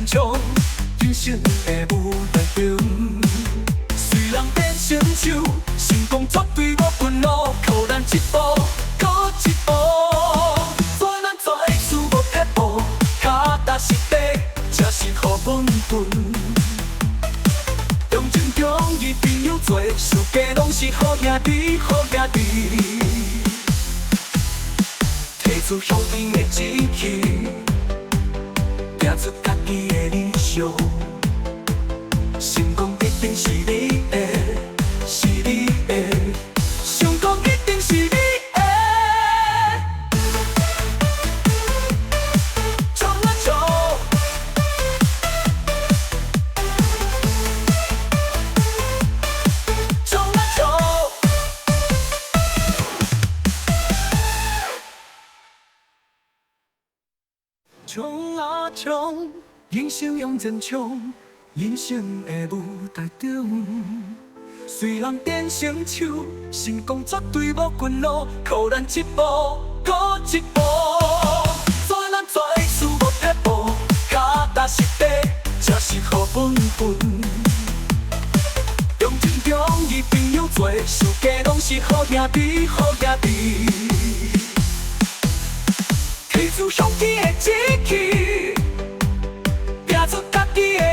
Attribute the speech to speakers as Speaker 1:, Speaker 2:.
Speaker 1: 坚强，人生的舞台中，虽人变成手，成功绝对无分路，靠咱一步，搁一步。做咱做艺术无退步，脚踏实地，才是好稳分。中情中义朋友多，世界拢是好兄弟，好兄弟。提出兄弟的志气，拼出家己的理想。成功一定是你的，是你的，成功一定是你的。冲啊冲！冲啊冲！冲啊冲！人生用真冲，人生的舞台中，虽人变成手，成功绝对无困路，靠咱一步，搁一步。做咱做艺术无退步，脚踏实地，才是好本分。中情中义朋友多，世界拢是好兄弟，好兄弟。提出兄弟的志气，拼出家己的